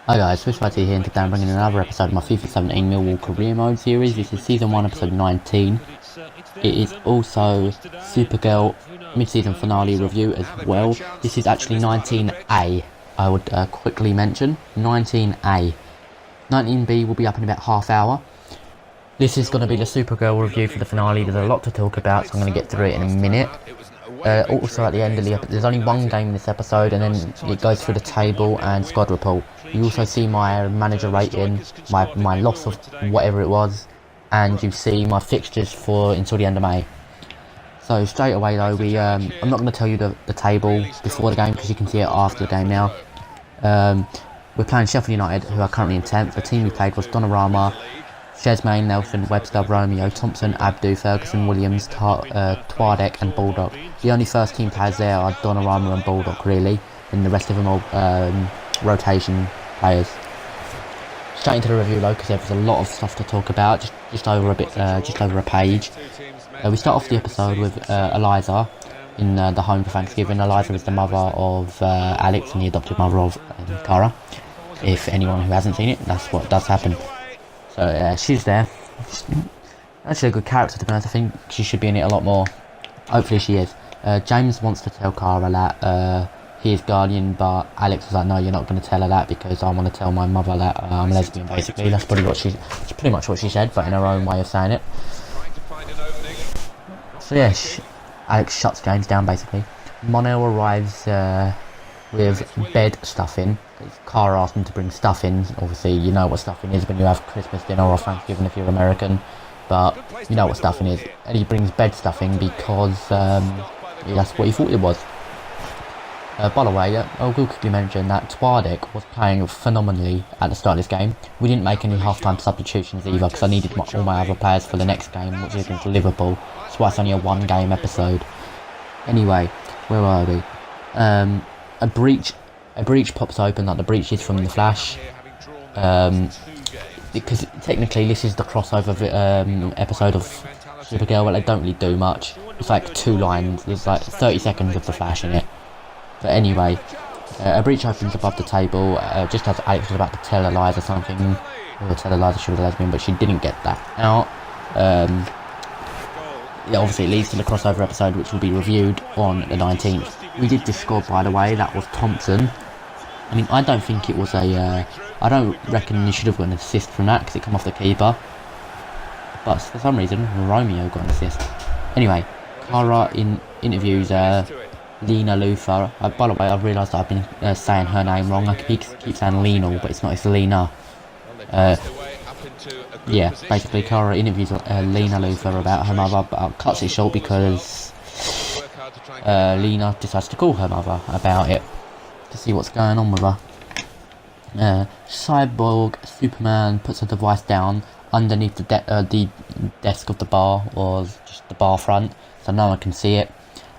Hi guys, SwifTs here, and today I'm bringing another episode of my FIFA 17 Millwall Career Mode series. This is Season 1, Episode 19. It is also Supergirl mid-season finale review as well. This is actually 19A, I would quickly mention. 19A. 19B will be up in about half hour. This is going to be the Supergirl review for the finale. There's a lot to talk about, so I'm going to get through it in a minute. Also at the end of the episode, there's only one game in this episode, and then it goes through the table and squad report. You also see my manager rating, my loss of whatever it was, and you see my fixtures for until the end of May. So straight away though, I'm not going to tell you the table before the game because you can see it after the game now. We're playing Sheffield United, who are currently in 10th. The team we played was Donnarumma, Chesmain, Nelson, Webster, Romeo, Thompson, Abdu, Ferguson, Williams, Twardek and Baldock. The only first team players there are Donnarumma and Baldock really, and the rest of them are rotation players. Straight into the review though, because there's a lot of stuff to talk about, just over a page. We start off the episode with Eliza in the home for Thanksgiving. Eliza is the mother of Alex and the adopted mother of Kara. If anyone who hasn't seen it, that's what does happen. So she's there. She's actually a good character to be honest. I think she should be in it a lot more. Hopefully she is. James wants to tell Kara that he is guardian, but Alex was like, no, you're not going to tell her that because I want to tell my mother that I'm lesbian, basically. That's pretty much what she said, but in her own way of saying it. So yeah, Alex shuts James down basically. Monel arrives with bed stuffing. Kara asked him to bring stuffing. Obviously, you know what stuffing is when you have Christmas dinner or Thanksgiving if you're American. But you know what stuffing is. And he brings bed stuffing because that's what he thought it was. By the way, I will quickly mention that Twardek was playing phenomenally at the start of this game. We didn't make any half-time substitutions either because I needed all my other players for the next game, which is against Liverpool. That's why it's only a one-game episode. Anyway, where are we? A breach pops open, like the breach is from the Flash. Because technically this is the crossover episode of Supergirl, but they don't really do much. It's like 2 lines, there's like 30 seconds of the Flash in it. But anyway, a breach opens above the table, just as Alex was about to tell Eliza something, or tell Eliza she was a lesbian, but she didn't get that out. Yeah, obviously it leads to the crossover episode, which will be reviewed on the 19th. We did this score, by the way. That was Thompson. I mean, I don't think it was a I don't reckon you should have got an assist from that because it came off the keeper, but for some reason Romeo got an assist. Anyway, Kara interviews Lena Luthor. By the way, I've realised that I've been saying her name wrong. I keep saying Lenal, but it's not, it's Lena. Yeah, basically Kara interviews Lena Luthor about her mother, but cuts it short because Lena decides to call her mother about it to see what's going on with her. Cyborg Superman puts a device down underneath the desk of the bar, or just the bar front, so no one can see it,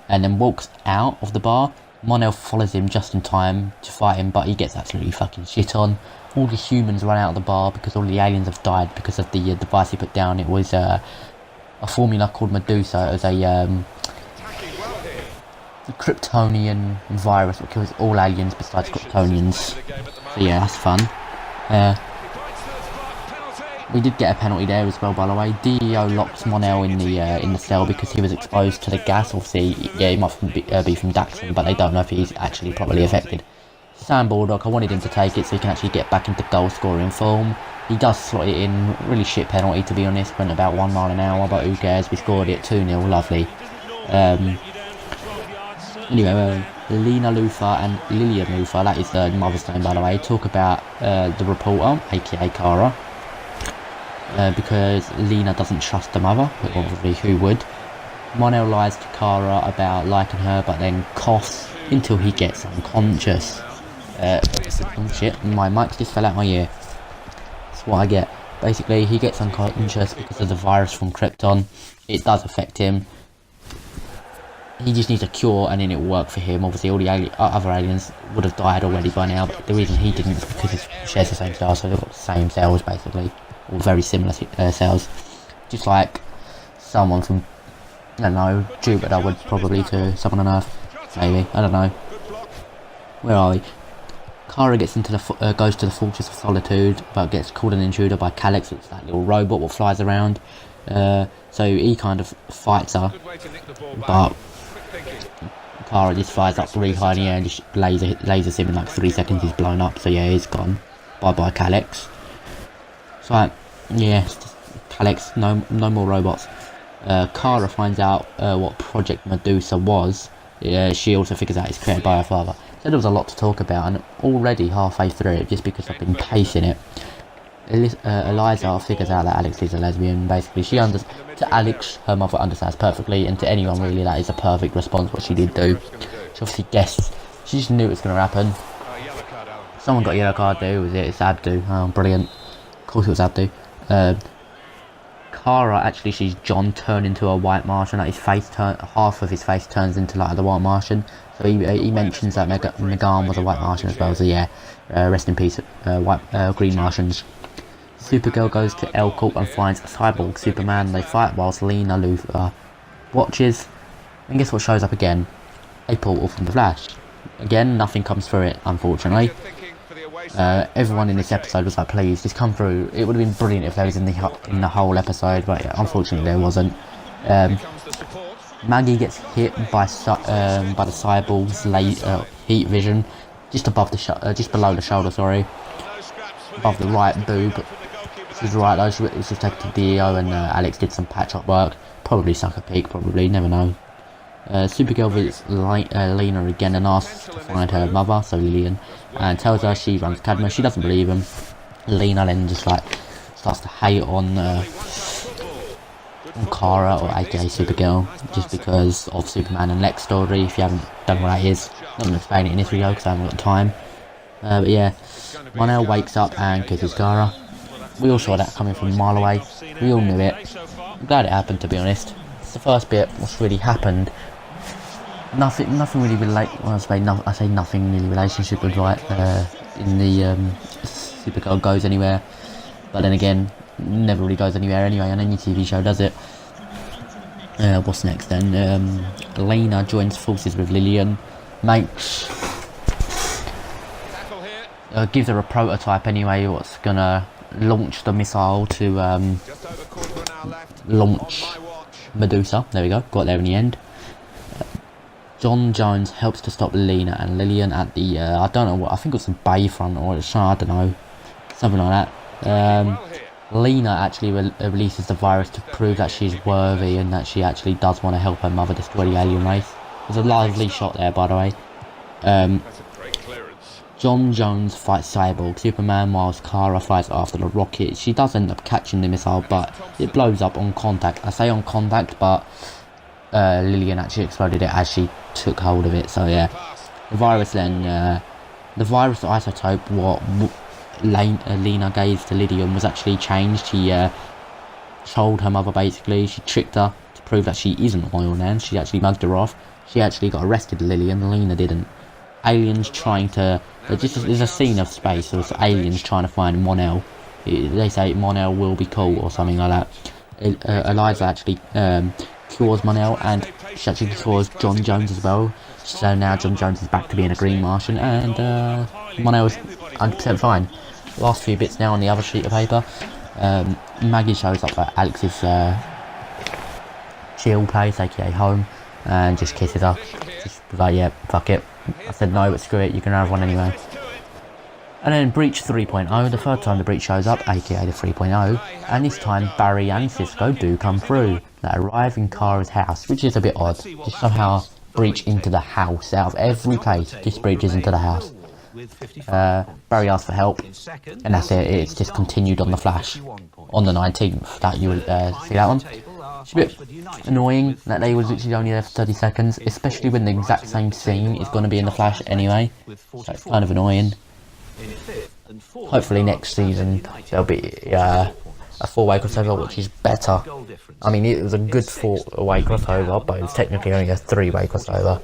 and then walks out of the bar. Monel follows him just in time to fight him, but he gets absolutely fucking shit on. All the humans run out of the bar because all the aliens have died because of the device he put down. It was a formula called Medusa. It was a Kryptonian virus that kills all aliens besides Kryptonians. So yeah, that's fun. We did get a penalty there as well, by the way. DEO locks Monel in the cell because he was exposed to the gas. Obviously, yeah, he might be from Daxon, but they don't know if he's actually properly affected. Sam Baldock, I wanted him to take it so he can actually get back into goal scoring form. He does slot it in. Really shit penalty, to be honest. Went about 1 mile an hour, but who cares? We scored it 2-0. Lovely. Anyway, Lena Luthor and Lillian Luthor, that is the mother's name by the way, talk about the reporter, aka Kara, because Lena doesn't trust the mother, obviously who would. Monel lies to Kara about liking her, but then coughs until he gets unconscious. Oh shit, my mic just fell out my ear. That's what I get. Basically, he gets unconscious because of the virus from Krypton. It does affect him. He just needs a cure and then it will work for him. Obviously all the other aliens would have died already by now, but the reason he didn't is because he shares the same star, so they've got the same cells basically, or very similar cells. Just like someone from, I don't know, Jupiter would probably to someone on Earth, maybe, I don't know. Where are we? Kara gets into the goes to the Fortress of Solitude, but gets called an intruder by Calix, which is that little robot what flies around. So he kind of fights her, but Kara just flies up really high in the air and just lasers him in like 3 seconds. He's blown up. So yeah, he's gone. Bye bye, Calix. So yeah, Calix, no more robots. Kara finds out what Project Medusa was. She also figures out it's created by her father. So there was a lot to talk about, and already halfway through it, just because I've been pacing it, Eliza figures out that Alex is a lesbian. Basically, to Alex, her mother understands perfectly, and to anyone really, that is a perfect response. What she did do, she obviously guessed. She just knew it was going to happen. Someone got a yellow card. Who was it? It's Abdu. Oh, brilliant. Of course it was Abdu. Kara actually sees John turn into a white Martian. Like half of his face turns into like the white Martian. So he mentions that Megan was a white Martian as well. So yeah, rest in peace, green Martians. Supergirl goes to L Corp and finds Cyborg Superman. They fight whilst Lena Luthor watches. And guess what shows up again? A portal from the Flash. Again, nothing comes through it, unfortunately. Everyone in this episode was like, please, just come through. It would have been brilliant if there was in the whole episode, but yeah, unfortunately there wasn't. Maggie gets hit by the cyborg's heat vision, just below the shoulder, sorry, above the right boob. She's right though. She's taken to DEO, and Alex did some patch-up work. Probably suck a peek, probably, never know. Supergirl visits Lena again and asks to find her mother, so Lillian, and tells her she runs Cadmus. She doesn't believe him. Lena then just like starts to hate on Kara, or aka Supergirl, just because of Superman and Lex story. If you haven't done what that is, I'm not going to explain it in this video because I haven't got time. But yeah, Mon-El wakes up and kisses Kara. We all saw that coming from a mile away. We all knew it. I'm glad it happened, to be honest. It's the first bit what's really happened. Nothing really relate. Well, I say nothing really relationship with like in the Supergirl goes anywhere, but then again, never really goes anywhere anyway on any TV show, does it? What's next then? Lena joins forces with Lillian, gives her a prototype anyway. What's gonna launch the missile to launch Medusa. There we go. Got there in the end. John Jones helps to stop Lena and Lillian at the, I don't know what, I think it was the Bayfront, or I don't know, something like that. Lena actually releases the virus to prove that she's worthy and that she actually does want to help her mother destroy the alien race. There's a lively shot there, by the way. John Jones fights Cyborg Superman whilst Kara flies after the rocket. She does end up catching the missile, but it blows up on contact. I say on contact, but Lillian actually exploded it as she took hold of it. So yeah, the virus then, the virus isotope what Lena gave to Lillian was actually changed. She told her mother, basically, she tricked her to prove that she isn't Oil Man. She actually mugged her off. She actually got arrested, Lillian. Lena didn't. Aliens trying to, there's a scene of space, so it's aliens trying to find Mon-El. They say Mon-El will be cool or something like that. Eliza actually cures Mon-El, and she actually cures John Jones as well. So now John Jones is back to being a green Martian, and Mon-El is 100% fine. Last few bits now on the other sheet of paper. Maggie shows up at Alex's chill place, aka home, and just kisses her. Just like, yeah, fuck it. I said no, but screw it, you can have one anyway. And then Breach 3.0, the third time the Breach shows up, aka the 3.0, and this time Barry and Cisco do come through. They arrive in Kara's house, which is a bit odd. Just somehow breach into the house. Out of every place, just breaches into the house. Barry asks for help, and that's it. It's just continued on the Flash on the 19th. That you will see that one. It's a bit annoying that they was literally only there for 30 seconds, especially when the exact same scene is going to be in the Flash anyway. So it's kind of annoying. Hopefully next season there'll be a 4-way crossover, which is better. I mean, it was a good 4-way crossover, but it's technically only a 3-way crossover.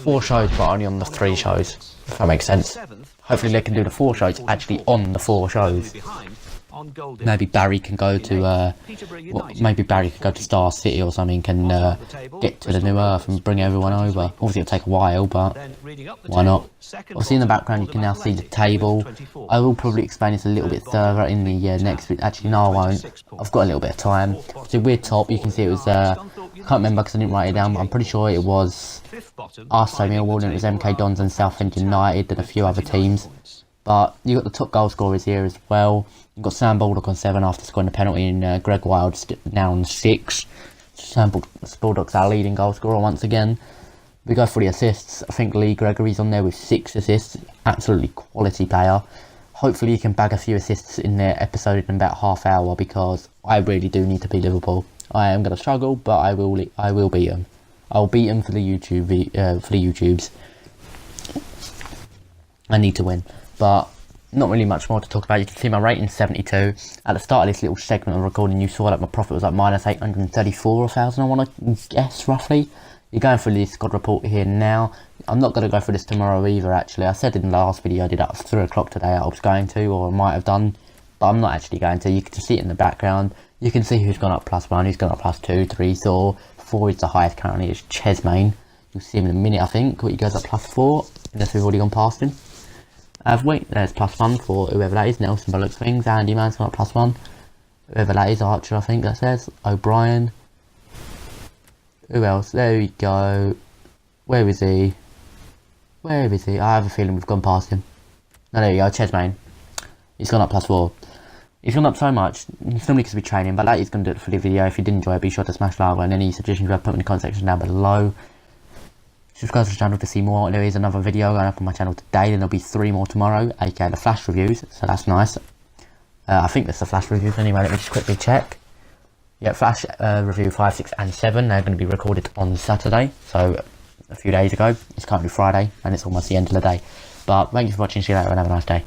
4 shows, but only on the 3 shows, if that makes sense. Hopefully they can do the 4 shows actually on the 4 shows. maybe Barry can go to Star City or something and get to the New Earth and bring everyone over. Obviously it'll take a while, but why not? Obviously in the background you can now see the table. I will probably explain this a little bit further in the next bit. Actually no, I won't. I've got a little bit of time. So we're top. You can see it was I can't remember because I didn't write it down, but I'm pretty sure it was us, Millwall, and it was MK Dons and Southend United and a few other teams. But you got the top goal scorers here as well. You've got Sam Baldock on 7 after scoring a penalty, and Greg Wild now on 6. Sam Baldock's our leading goal scorer once again. We go for the assists. I think Lee Gregory's on there with 6 assists. Absolutely quality player. Hopefully he can bag a few assists in their episode in about half hour, because I really do need to beat Liverpool. I am going to struggle, but I will beat them. I'll beat them for the YouTubes. I need to win. But not really much more to talk about. You can see my rating 72. At the start of this little segment of recording, you saw that my profit was like minus 834,000, I want to guess, roughly. You're going through the squad report here now. I'm not going to go through this tomorrow either, actually. I said in the last video I did at 3 o'clock today I was going to, or I might have done, but I'm not actually going to. You can see it in the background. You can see who's gone up +1, who's gone up +2, 3, 4 is the highest currently. It's Chesmain. You'll see him in a minute, I think. He goes up +4, unless we've already gone past him. Have we? There's +1 for whoever that is. Nelson by looks things. Andy Man's got +1. Whoever that is, Archer, I think that says. O'Brien. Who else? There we go. Where is he? Where is he? I have a feeling we've gone past him. No, there you go. Chesmain. He's gone up +4. He's gone up so much. It's normally because we're training, but that is going to do it for the video. If you did enjoy it, be sure to smash like, and any suggestions you have, put them in the comment section down below. Subscribe to the channel to see more. There is another video going up on my channel today, then there'll be 3 more tomorrow, aka the Flash reviews, so that's nice. I think that's the Flash reviews anyway, let me just quickly check. Yeah, Flash review 5, 6 and 7, they're going to be recorded on Saturday, so a few days ago. It's currently Friday, and it's almost the end of the day. But thank you for watching, see you later and have a nice day.